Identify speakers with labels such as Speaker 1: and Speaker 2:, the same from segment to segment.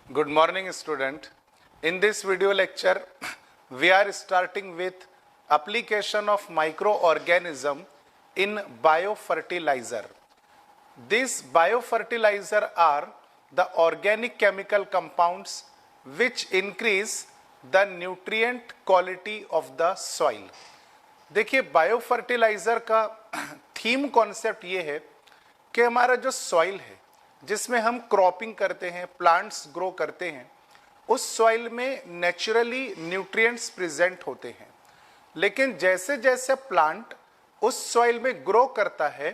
Speaker 1: Good morning, student. In this video lecture, we are starting with application of microorganism in biofertilizer. These biofertilizer are the organic chemical compounds which increase the nutrient quality of the soil. देखिए biofertiliser का theme concept ये है कि हमारा जो soil है जिसमें हम क्रॉपिंग करते हैं, प्लांट्स ग्रो करते हैं, उस सॉइल में नेचुरली न्यूट्रिएंट्स प्रेजेंट होते हैं। लेकिन जैसे जैसे प्लांट उस सॉइल में ग्रो करता है,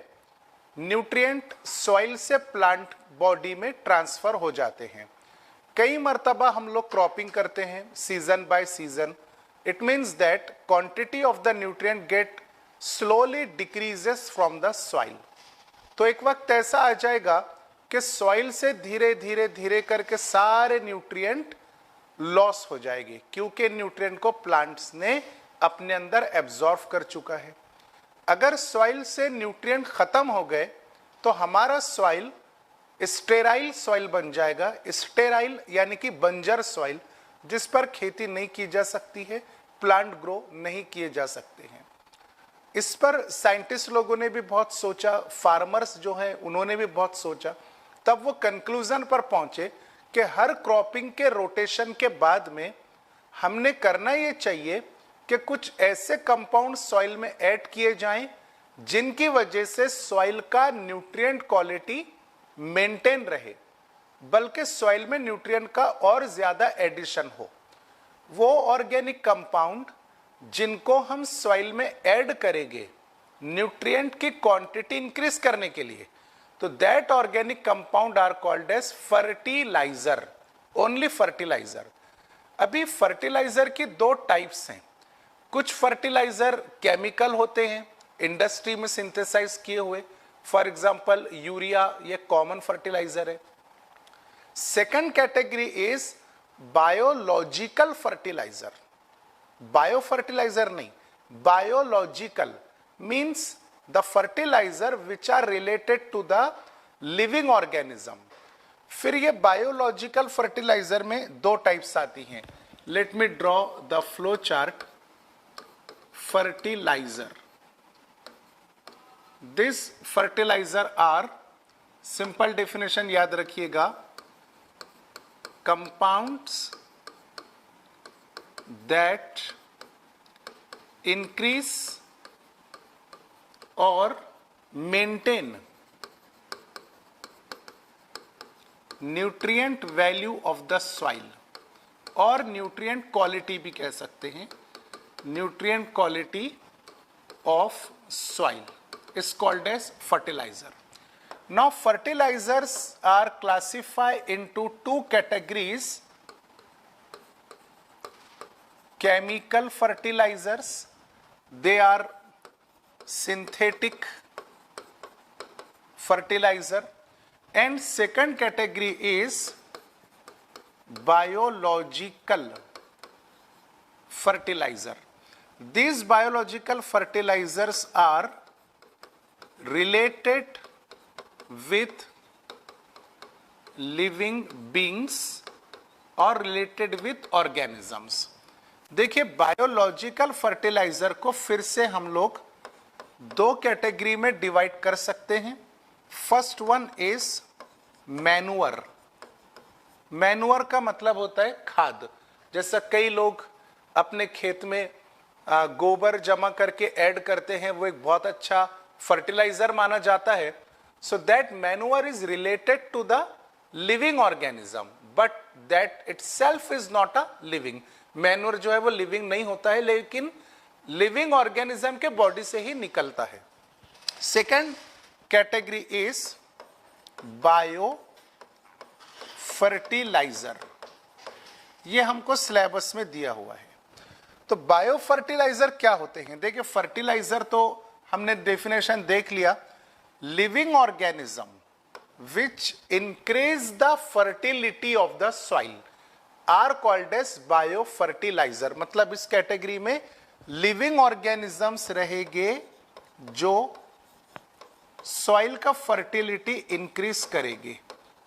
Speaker 1: न्यूट्रिएंट सॉइल से प्लांट बॉडी में ट्रांसफर हो जाते हैं। कई मर्तबा हम लोग क्रॉपिंग करते हैं season by season. It means that quantity of the nutrient get slowly decreases from the soil. तो एक वक्त ऐसा आ जाएगा कि सॉइल से धीरे धीरे धीरे करके सारे न्यूट्रिएंट लॉस हो जाएंगे, क्योंकि न्यूट्रिएंट को प्लांट्स ने अपने अंदर एब्जॉर्ब कर चुका है। अगर सॉइल से न्यूट्रिएंट खत्म हो गए तो हमारा सॉइल स्टेराइल सॉइल बन जाएगा। स्टेराइल यानी कि बंजर सॉइल, जिस पर खेती नहीं की जा सकती है, प्लांट ग्रो नहीं किए जा सकते हैं। इस पर साइंटिस्ट लोगों ने भी बहुत सोचा, फार्मर्स जो हैं उन्होंने भी बहुत सोचा, तब वो कंक्लूजन पर पहुंचे कि हर क्रॉपिंग के रोटेशन के बाद में हमने करना ये चाहिए कि कुछ ऐसे कंपाउंड सॉइल में ऐड किए जाएं जिनकी वजह से सॉइल का न्यूट्रिएंट क्वालिटी मेंटेन रहे, बल्कि सॉइल में न्यूट्रिएंट का और ज्यादा एडिशन हो। वो ऑर्गेनिक कंपाउंड जिनको हम सॉइल में ऐड करेंगे न्यूट्रिएंट की क्वांटिटी इंक्रीज करने के लिए, तो that organic compound are called as fertilizer, only fertilizer. अभी फर्टिलाइजर की दो टाइप्स हैं। कुछ फर्टिलाइजर केमिकल होते हैं, इंडस्ट्री में सिंथेसाइज किए हुए, फॉर एग्जांपल यूरिया, ये कॉमन फर्टिलाइजर है। Second category is biological fertiliser. Biofertiliser नहीं, biological means the fertiliser which are related to the living organism. फिर ये बायोलॉजिकल फर्टिलाइजर में दो टाइप्स आती हैं। Let me draw the flow chart. Fertiliser, this fertiliser are, simple definition याद रखिएगा, compounds that increase or maintain nutrient value of the soil, और nutrient quality भी कह सकते हैं, nutrient quality of soil is called as fertilizer. Now fertilizers are classified into two categories: chemical fertilizers, they are synthetic fertilizer, and second category is biological fertilizer. These biological fertilizers are related with living beings or related with organisms. देखिए biological fertiliser को फिर से हम लोग दो category में divide कर सकते हैं। First one is manure. Manure का मतलब होता है खाद। जैसा कई लोग अपने खेत में गोबर जमा करके ऐड करते हैं, वो एक बहुत अच्छा फर्टिलाइजर माना जाता है। So that manure is related to the living organism, but that itself is not a living. Manure जो है वो लिविंग नहीं होता है, लेकिन लिविंग ऑर्गेनिज्म के बॉडी से ही निकलता है। Second category is bio fertilizer. ये हमको सिलेबस में दिया हुआ है। तो बायो फर्टिलाइजर क्या होते हैं? देखिए फर्टिलाइजर तो हमने डेफिनेशन देख लिया, living organism which increase the fertility of the soil are called as bio fertilizer. मतलब इस कैटेगरी में लिविंग ऑर्गेनिजम्स रहेंगे जो soil का fertility increase करेगी.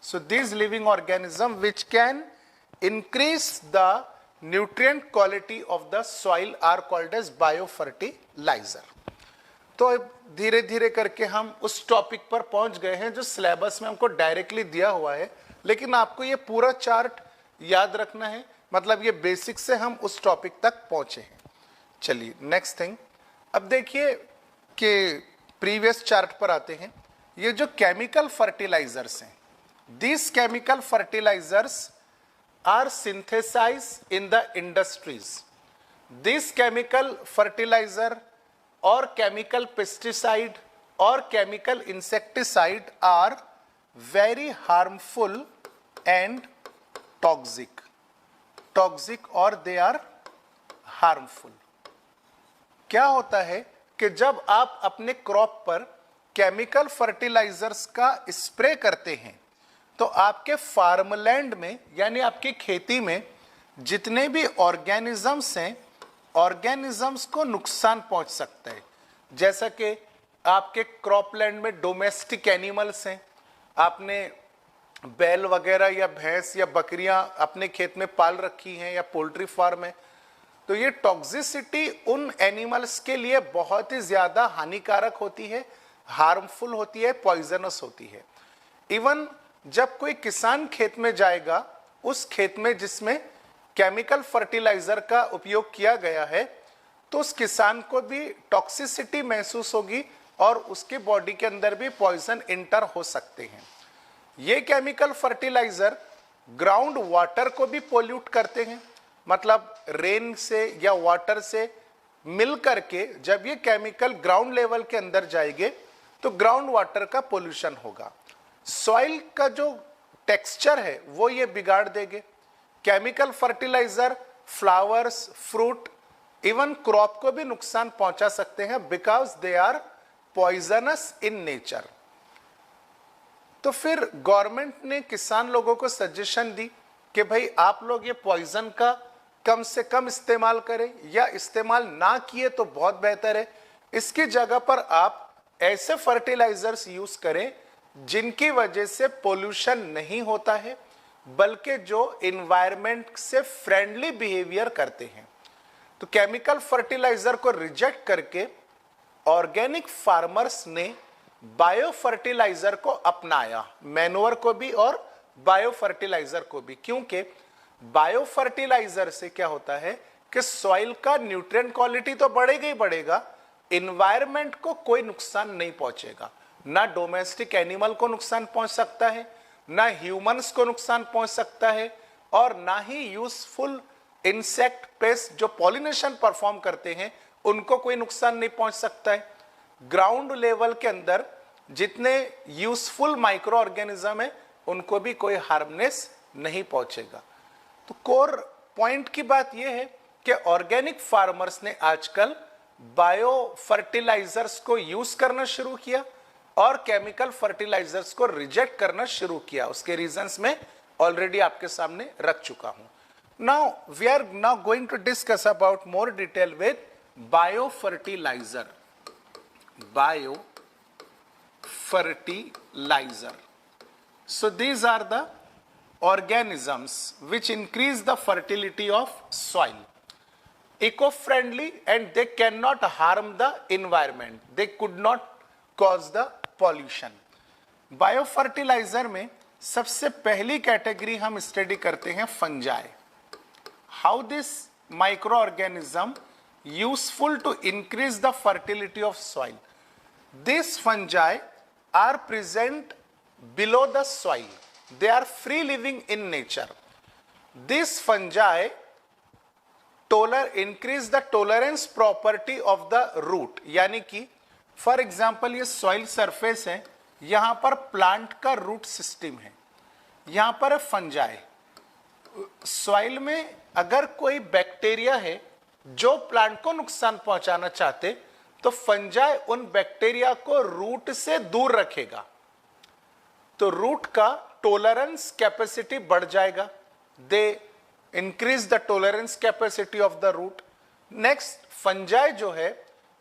Speaker 1: So these living organism which can increase the nutrient quality of the soil are called as biofertilizer. तो धीरे धीरे करके हम उस टॉपिक पर पहुंच गए हैं जो सिलेबस में हमको डायरेक्टली दिया हुआ है, लेकिन आपको ये पूरा चार्ट याद रखना है, मतलब ये बेसिक से हम उस टॉपिक तक पहुंचे हैं. चलिए नेक्स्ट थिंग, अब देखिए कि प्रीवियस चार्ट पर आते हैं. ये जो केमिकल फर्टिलाइजर्स हैं, these chemical fertilizers are synthesized in the industries. This chemical fertilizer or chemical pesticide or chemical insecticide are very harmful and toxic or they are harmful. क्या होता है कि जब आप अपने क्रॉप पर केमिकल फर्टिलाइजर्स का स्प्रे करते हैं तो आपके फार्मलैंड में यानी आपकी खेती में जितने भी ऑर्गेनिजम्स हैं, ऑर्गेनिजम्स को नुकसान पहुंच सकता है. जैसा कि आपके क्रॉपलैंड में डोमेस्टिक एनिमल्स हैं, आपने बैल वगैरह या भैंस या बकरियां अपने खेत में पाल रखी हैं या पोल्ट्री फार्म है, तो ये टॉक्सिसिटी उन एनिमल्स के लिए बहुत ही ज़्यादा हानिकारक होती है, हार्मफुल होती है, पॉइजनस होती है. इवन जब कोई किसान खेत में जाएगा, उस खेत में जिसमें केमिकल फर्टिलाइजर का उपयोग किया गया है, तो उस किसान को भी टॉक्सिसिटी महसूस होगी और उसके बॉडी के अंदर भी पॉइजन इंटर हो सकते हैं. ये केमिकल फर्टिलाइजर ग्राउंड वाटर को भी पोल्यूट करते हैं, मतलब रेन से या वाटर से मिल करके जब ये केमिकल ग्राउंड लेवल के अंदर जाएंगे तो ग्राउंड वाटर का पोल्यूशन होगा. सॉइल का जो टेक्सचर है वो ये बिगाड़ देंगे. Chemical fertilizer flowers, fruit, even crop को भी नुकसान पहुंचा सकते हैं because they are poisonous in nature. तो फिर गवर्नमेंट ने किसान लोगों को सजेशन दी कि भाई आप लोग ये पॉइजन का कम से कम इस्तेमाल करें, या इस्तेमाल ना किए तो बहुत बेहतर है. इसकी जगह पर आप ऐसे फर्टिलाइजर्स यूज करें जिनकी वजह से पोल्यूशन नहीं होता है, बल्कि जो इन्वायरमेंट से फ्रेंडली बिहेवियर करते हैं. तो केमिकल फर्टिलाइजर को रिजेक्ट करके ऑर्गेनिक फार्मर्स ने बायो फर्टिलाइजर को अपनाया, मैन्योर को भी और बायो फर्टिलाइजर को भी. क्योंकि बायो फर्टिलाइजर से क्या होता है कि सॉइल का न्यूट्रिएंट क्वालिटी तो बढ़ेगा ही बढ़ेगा, इन्वायरमेंट को कोई नुकसान नहीं पहुंचेगा. ना डोमेस्टिक एनिमल को नुकसान पहुंच सकता है, ना ह्यूमंस को नुकसान पहुंच सकता है, और ना ही यूजफुल इंसेक्ट, पेस्ट जो पॉलिनेशन परफॉर्म करते हैं उनको कोई नुकसान नहीं पहुंच सकता है. ग्राउंड लेवल के अंदर जितने यूजफुल माइक्रो ऑर्गेनिज्म है उनको भी कोई हार्मनेस नहीं पहुंचेगा. तो कोर पॉइंट की बात यह है कि ऑर्गेनिक फार्मर्स ने आजकल बायो फर्टिलाइजर्स को यूज करना शुरू किया और केमिकल फर्टिलाइजर्स को रिजेक्ट करना शुरू किया. उसके रीजंस में ऑलरेडी आपके सामने रख चुका हूं. Now we are now going to discuss about more detail with bio fertilizer. Bio fertilizer. So these are the organisms which increase the fertility of soil. Eco-friendly and they cannot harm the environment. They could not cause the pollution. Biofertilizer में सबसे पहली category हम study करते हैं fungi. How this microorganism useful to increase the fertility of soil. These fungi are present below the soil. They are free living in nature. These fungi increase the tolerance property of the root. यानी कि for example ये soil surface है, यहाँ पर plant का root system है, यहाँ पर फंजाई. सॉइल में अगर कोई बैक्टीरिया है जो प्लांट को नुकसान पहुंचाना चाहते तो फंजाई उन बैक्टीरिया को रूट से दूर रखेगा, तो रूट का टॉलरेंस कैपेसिटी बढ़ जाएगा. They increase the tolerance capacity of the root. Next, fungi जो है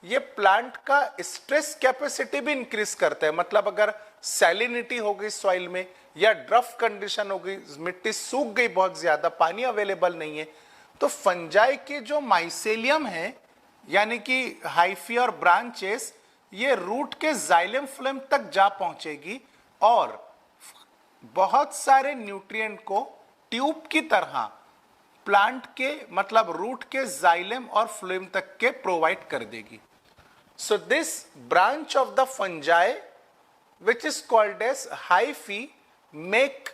Speaker 1: ये प्लांट का स्ट्रेस कैपेसिटी भी इंक्रीज करता है. मतलब अगर सैलिनिटी हो गई सॉइल में या ड्रफ कंडीशन हो गई, मिट्टी सूख गई, बहुत ज्यादा पानी अवेलेबल नहीं है, तो फंजाई के जो माइसेलियम है यानी कि हाइफी और ब्रांचेस, ये रूट के जाइलम फ्लेम तक जा पहुंचेगी और बहुत सारे न्यूट्रिएंट को ट्यूब की तरह प्लांट के मतलब रूट के जाइलम और फ्लेम तक के प्रोवाइड कर देगी. So this branch of the fungi which is called as hyphae make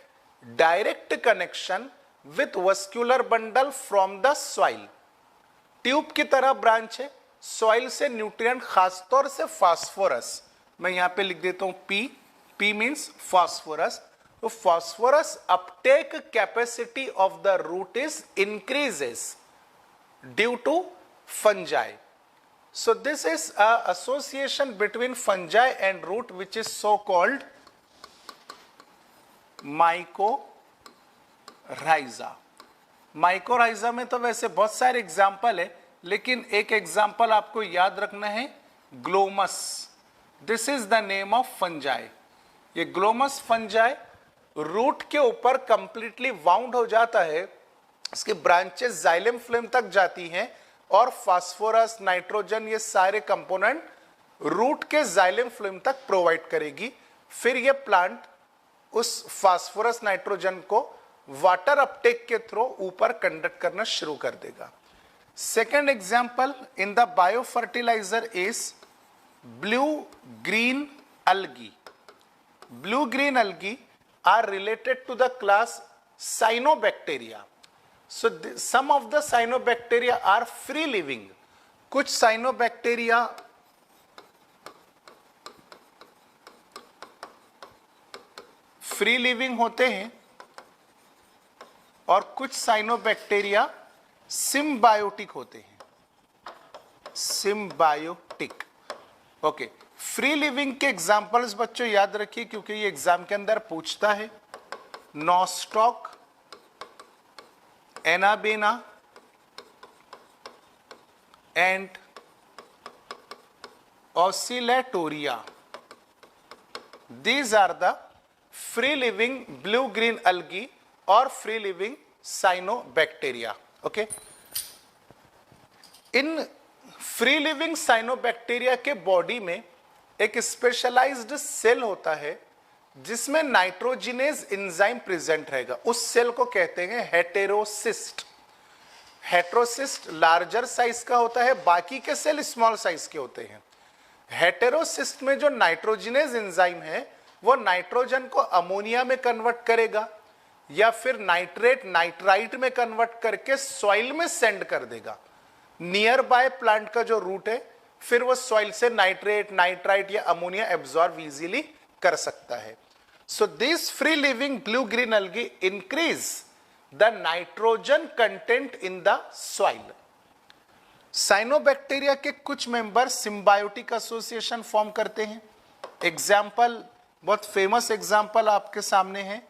Speaker 1: direct connection with vascular bundle from the soil. Tube की तरह ब्रांच है, सॉइल से न्यूट्रिएंट, खासतौर से फास्फोरस, मैं यहां पे लिख देता हूं पी. P means phosphorus. तो phosphorus uptake capacity of the root is increases due to fungi. So this is a association between fungi and root which is so called mycorrhiza. mycorrhiza में तो वैसे बहुत सारे एग्जाम्पल है, लेकिन एक example आपको याद रखना है, Glomus. This is the name of fungi. ये ग्लोमस फंजाई रूट के ऊपर कंप्लीटली वाउंड हो जाता है, इसके ब्रांचेस जाइलम फ्लेम तक जाती हैं और फास्फोरस, नाइट्रोजन, ये सारे कंपोनेंट रूट के जाइलम फ्लेम तक प्रोवाइड करेगी. फिर ये प्लांट उस फास्फोरस, नाइट्रोजन को वाटर अपटेक के थ्रू ऊपर कंडक्ट करना शुरू कर देगा. Second example in the bio fertilizer is blue green algae. Blue green algae are related to the class cyanobacteria. So some of the cyanobacteria are free living. कुछ cyanobacteria free living होते हैं और कुछ cyanobacteria symbiotic होते हैं. Symbiotic. Okay, free living के examples बच्चों याद रखिए क्योंकि ये एग्जाम के अंदर पूछता है. Nostoc, anabaena and Oscillatoria. These are the free living blue green algae or free living cyanobacteria. Okay. In free living cyanobacteria के बॉडी में एक स्पेशलाइज्ड सेल होता है जिसमें नाइट्रोजिनेज एंजाइम प्रेजेंट रहेगा. उस सेल को कहते हैं हेटेरोसिस्ट. हेटेरोसिस्ट लार्जर साइज का होता है, बाकी के सेल स्मॉल साइज के होते हैं. हेटेरोसिस्ट में जो नाइट्रोजिनेज एंजाइम है वो नाइट्रोजन को अमोनिया में कन्वर्ट करेगा या फिर नाइट्रेट नाइट्राइट में कन्वर्ट करके सॉइल में सेंड कर देगा. नियर बाय प्लांट का जो रूट है फिर वो सॉइल से नाइट्रेट, नाइट्राइट या अमोनिया एब्जॉर्ब इजीली कर सकता है. So this free living blue green algae increase the nitrogen content in the soil. Cyanobacteria के कुछ मेंबर सिम्बायोटिक एसोसिएशन फॉर्म करते हैं. एग्जाम्पल, बहुत फेमस एग्जाम्पल आपके सामने है,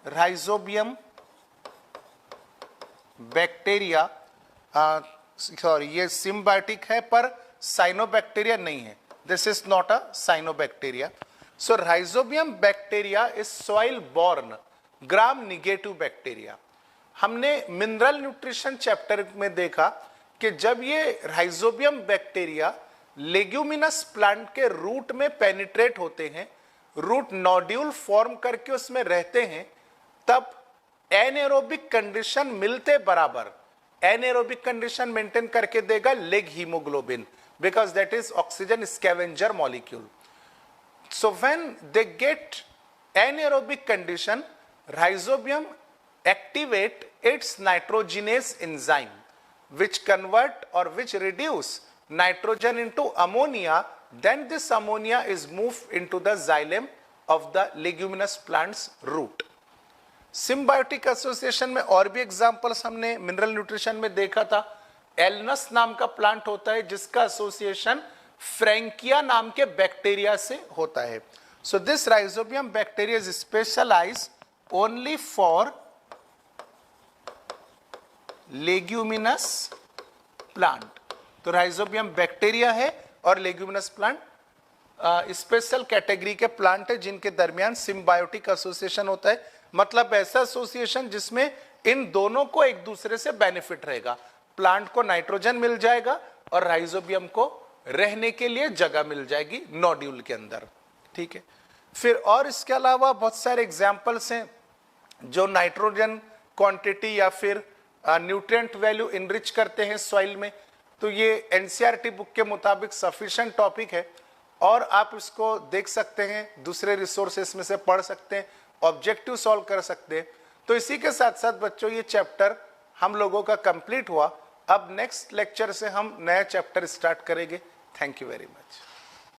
Speaker 1: राइजोबियम बैक्टीरिया. सॉरी, ये सिम्बायोटिक है पर साइनोबैक्टीरिया नहीं है. This is not a cyanobacteria. So rhizobium bacteria is soil born gram negative bacteria. हमने मिनरल न्यूट्रिशन चैप्टर में देखा कि जब ये राइजोबियम बैक्टीरिया लेग्यूमिनस प्लांट के रूट में पेनिट्रेट होते हैं, रूट नोड्यूल फॉर्म करके उसमें रहते हैं, तब एनएरोबिक कंडीशन मिलते बराबर एनएरोबिक कंडीशन मेंटेन करके देगा leg haemoglobin, because that is oxygen scavenger molecule. So when they get anaerobic condition, rhizobium activate its nitrogenase enzyme which convert or which reduce nitrogen into ammonia. Then this ammonia is moved into the xylem of the leguminous plant's root. Symbiotic association में और भी examples हमने mineral nutrition में देखा था. Alnus नाम का plant होता है जिसका एसोसिएशन फ्रैंकिया नाम के बैक्टीरिया से होता है. So this rhizobium bacteria is specialized only for leguminous plant. तो राइजोबियम बैक्टीरिया है और लेग्यूमिनस प्लांट स्पेशल कैटेगरी के प्लांट है जिनके दरमियान सिम्बायोटिक एसोसिएशन होता है, मतलब ऐसा एसोसिएशन जिसमें इन दोनों को एक दूसरे से बेनिफिट रहेगा। प्लांट को नाइट्रोजन मिल जाएगा और राइजोबियम को रहने के लिए जगह मिल जाएगी नोड्यूल के अंदर, ठीक है। फिर और इसके अलावा बहुत सारे एग्जाम्पल्स हैं जो नाइट्रोजन क्वांटिटी या फिर न्यूट्रिएंट वैल्यू इनरिच करते हैं सॉइल में। तो ये एनसीईआरटी बुक के मुताबिक सफिशिएंट टॉपिक है और आप इसको देख सकते हैं, दूसरे रिसोर्सेस में से पढ़ सकते हैं, ऑब्जेक्टिव सॉल्व कर सकते हैं। तो इसी के साथ साथ बच्चों ये चैप्टर हम लोगों का कंप्लीट हुआ। अब नेक्स्ट लेक्चर से हम नया चैप्टर स्टार्ट करेंगे। Thank you very much.